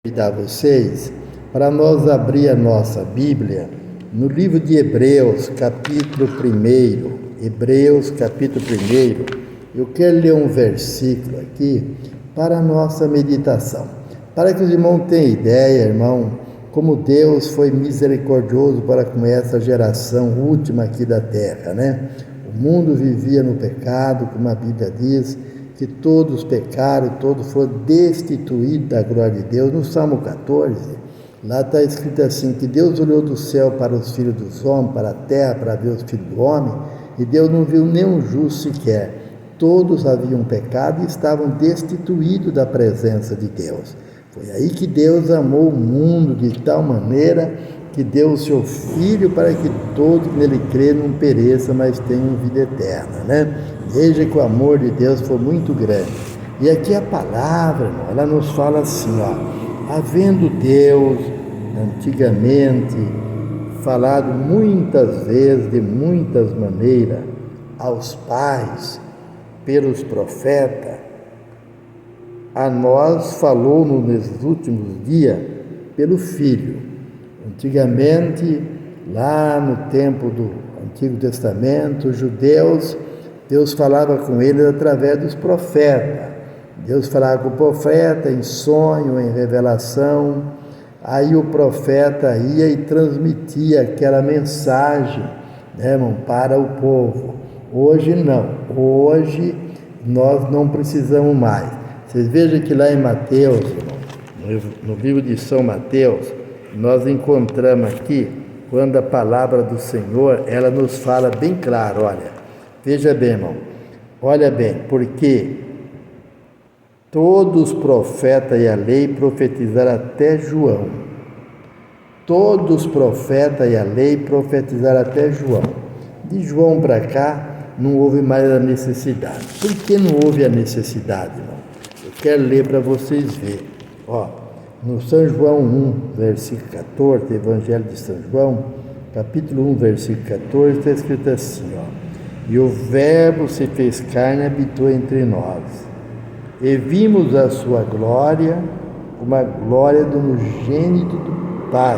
Convidar vocês para nós abrir a nossa Bíblia no livro de Hebreus, capítulo 1. Hebreus, capítulo 1. Eu quero ler um versículo aqui para a nossa meditação, para que os irmãos tenham ideia, irmão, como Deus foi misericordioso para com essa geração última aqui da terra, né? O mundo vivia no pecado, como a Bíblia diz, que todos pecaram, todos foram destituídos da glória de Deus. No Salmo 14, lá está escrito assim, que Deus olhou do céu para os filhos dos homens, para a terra, para ver os filhos do homem, e Deus não viu nenhum justo sequer. Todos haviam pecado e estavam destituídos da presença de Deus. Foi aí que Deus amou o mundo de tal maneira que deu o seu Filho para que todos que nele crê não pereçam, mas tenham vida eterna, né? Veja que o amor de Deus foi muito grande. E aqui a palavra, irmão, ela nos fala assim, havendo Deus, antigamente, falado muitas vezes, de muitas maneiras, aos pais, pelos profetas, a nós falou nesses últimos dias pelo Filho. Antigamente, lá no tempo do Antigo Testamento, os judeus, Deus falava com eles através dos profetas. Deus falava com o profeta em sonho, em revelação. Aí o profeta ia e transmitia aquela mensagem, né, irmão, para o povo. Hoje não. Hoje nós não precisamos mais. Vocês vejam que lá em Mateus, irmão, no livro de São Mateus, nós encontramos aqui, quando a palavra do Senhor, ela nos fala bem claro, olha, veja bem, irmão, olha bem, porque todos os profetas e a lei profetizaram até João. Todos os profetas e a lei profetizaram até João. De João para cá, não houve mais a necessidade. Por que não houve a necessidade, irmão? Eu quero ler para vocês verem. No São João 1, versículo 14, Evangelho de São João, capítulo 1, versículo 14, está escrito assim, e o Verbo se fez carne e habitou entre nós, e vimos a sua glória, como a glória do unigênito do Pai,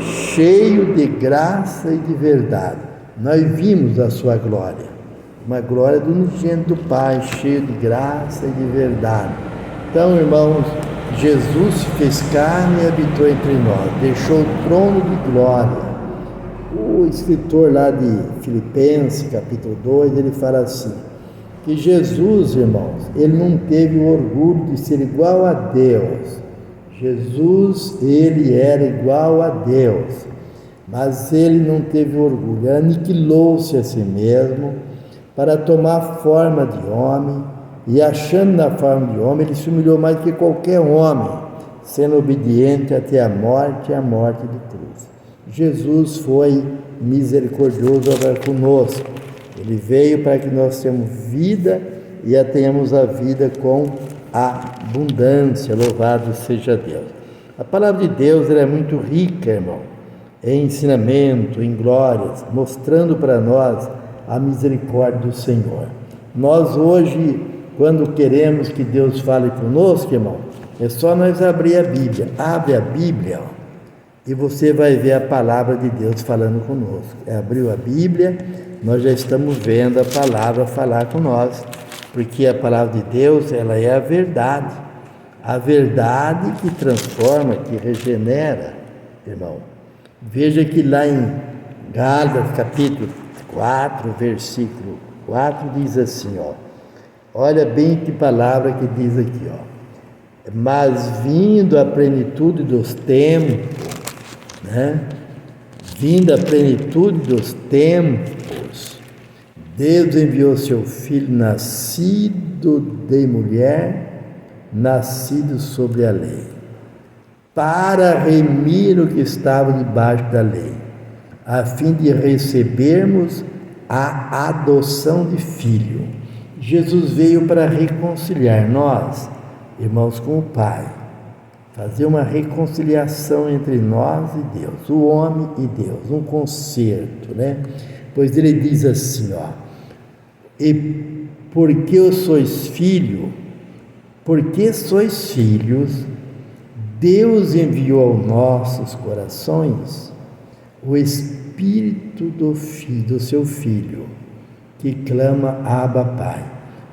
cheio de graça e de verdade. Nós vimos a sua glória, uma glória do unigênito do Pai, cheio de graça e de verdade. Então, irmãos, Jesus se fez carne e habitou entre nós, deixou o trono de glória. O escritor lá de Filipenses, capítulo 2, ele fala assim, que Jesus, irmãos, ele não teve o orgulho de ser igual a Deus. Jesus, ele era igual a Deus, mas ele não teve orgulho, ele aniquilou-se a si mesmo para tomar forma de homem, e achando na forma de homem, ele se humilhou mais que qualquer homem, sendo obediente até a morte e a morte de cruz. Jesus foi misericordioso para conosco. Ele veio para que nós tenhamos vida e a tenhamos a vida com abundância. Louvado seja Deus. A palavra de Deus ela é muito rica, irmão, em ensinamento, em glórias, mostrando para nós a misericórdia do Senhor. Nós hoje, quando queremos que Deus fale conosco, irmão, é só nós abrir a Bíblia. Abre a Bíblia, e você vai ver a palavra de Deus falando conosco. Abriu a Bíblia, nós já estamos vendo a palavra falar com nós, porque a palavra de Deus, ela é a verdade que transforma, que regenera, irmão. Veja que lá em Gálatas, capítulo 4, versículo 4, diz assim, olha bem que palavra que diz aqui, mas vindo a plenitude dos tempos, né? Vindo a plenitude dos tempos, Deus enviou seu Filho, nascido de mulher, nascido sobre a lei, para remir o que estava debaixo da lei, a fim de recebermos a adoção de filho. Jesus veio para reconciliar nós, irmãos, com o Pai, fazer uma reconciliação entre nós e Deus, o homem e Deus, um concerto, né? Pois ele diz assim, e porque sois filhos, Deus enviou aos nossos corações o Espírito do seu Filho, que clama Abba Pai.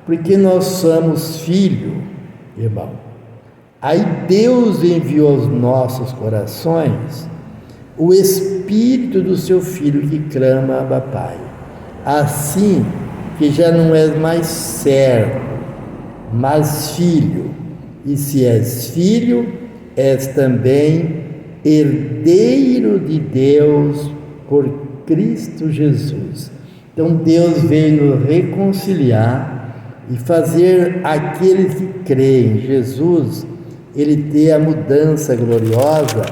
Porque nós somos filho, irmão. Aí Deus enviou aos nossos corações o Espírito do seu Filho, que clama Abba Pai. Assim que já não és mais servo, mas filho. E se és filho, és também herdeiro de Deus por Cristo Jesus. Então Deus veio nos reconciliar e fazer aqueles que creem em Jesus, ele ter a mudança gloriosa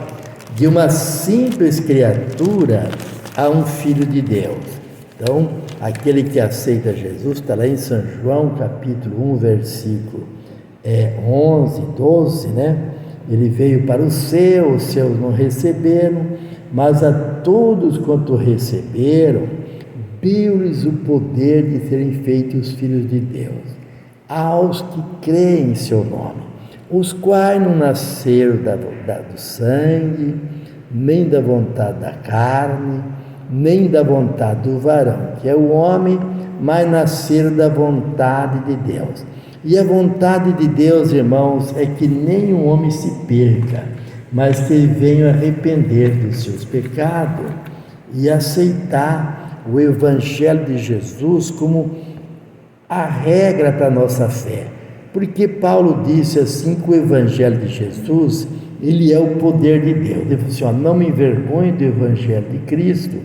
de uma simples criatura a um filho de Deus. Então, aquele que aceita Jesus, está lá em São João, capítulo 1, versículo 11, 12, né? Ele veio para os seus não receberam, mas a todos quanto receberam, deu-lhes o poder de serem feitos filhos de Deus, aos que creem em seu nome, os quais não nasceram do sangue, nem da vontade da carne, nem da vontade do varão, que é o homem, mas nasceram da vontade de Deus. E a vontade de Deus, irmãos, é que nenhum homem se perca, mas que ele venha arrepender dos seus pecados e aceitar o Evangelho de Jesus como a regra para a nossa fé. Porque Paulo disse assim que o Evangelho de Jesus, ele é o poder de Deus. Ele falou assim, ó, não me envergonhe do Evangelho de Cristo,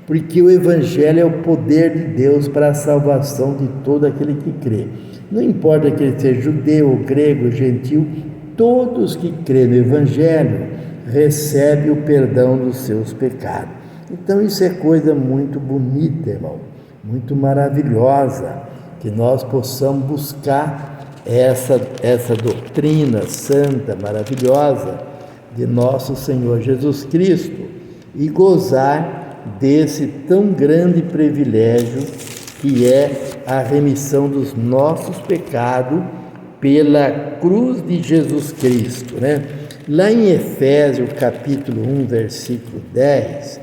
porque o Evangelho é o poder de Deus para a salvação de todo aquele que crê. Não importa que ele seja judeu, grego, gentil, todos que crêem no Evangelho recebem o perdão dos seus pecados. Então isso é coisa muito bonita, irmão, muito maravilhosa, que nós possamos buscar essa doutrina santa, maravilhosa de nosso Senhor Jesus Cristo e gozar desse tão grande privilégio que é a remissão dos nossos pecados pela cruz de Jesus Cristo, né? Lá em Efésios capítulo 1, versículo 10,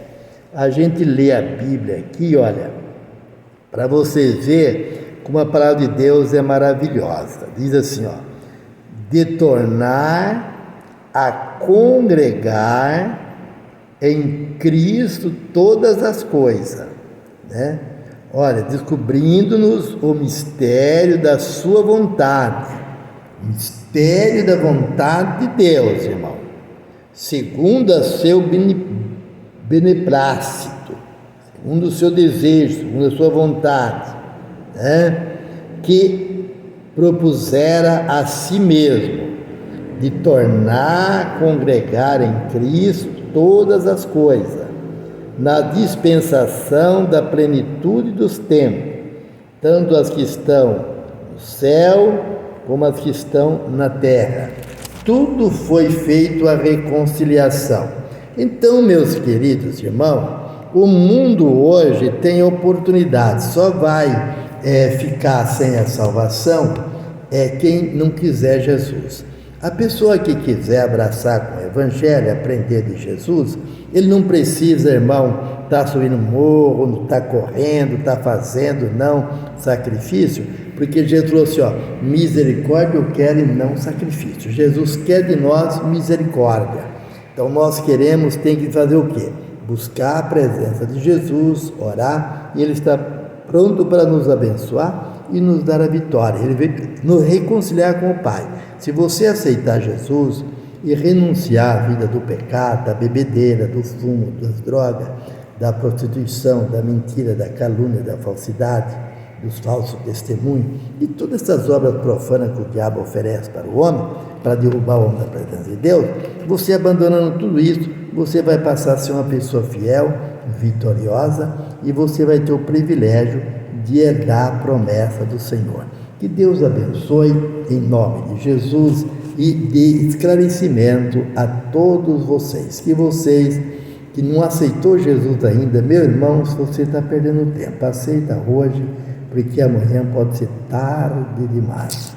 a gente lê a Bíblia aqui, olha, para você ver como a palavra de Deus é maravilhosa. Diz assim, ó, de tornar a congregar em Cristo todas as coisas, né? Olha, descobrindo-nos o mistério da sua vontade, mistério da vontade de Deus, irmão, segundo o seu beneplácito, segundo o seu desejo, segundo a sua vontade, né? Que propusera a si mesmo, de tornar a congregar em Cristo todas as coisas, na dispensação da plenitude dos tempos, tanto as que estão no céu como as que estão na terra. Tudo foi feito a reconciliação. Então, meus queridos irmãos, o mundo hoje tem oportunidade, só vai ficar sem a salvação quem não quiser Jesus. A pessoa que quiser abraçar com o Evangelho, aprender de Jesus, ele não precisa, irmão, estar subindo morro, não estar correndo, estar fazendo, não, sacrifício, porque Jesus falou assim, ó, misericórdia eu quero e não sacrifício. Jesus quer de nós misericórdia. Então nós queremos, tem que fazer o quê? Buscar a presença de Jesus, orar, e Ele está pronto para nos abençoar e nos dar a vitória. Ele veio nos reconciliar com o Pai. Se você aceitar Jesus e renunciar à vida do pecado, da bebedeira, do fumo, das drogas, da prostituição, da mentira, da calúnia, da falsidade, dos falsos testemunhos e todas essas obras profanas que o diabo oferece para o homem, para derrubar o homem da presença de Deus, você abandonando tudo isso, você vai passar a ser uma pessoa fiel, vitoriosa, e você vai ter o privilégio de herdar a promessa do Senhor. Que Deus abençoe em nome de Jesus e dê esclarecimento a todos vocês. Que vocês que não aceitou Jesus ainda, meu irmão, se você está perdendo tempo, aceita hoje, porque amanhã pode ser tarde demais.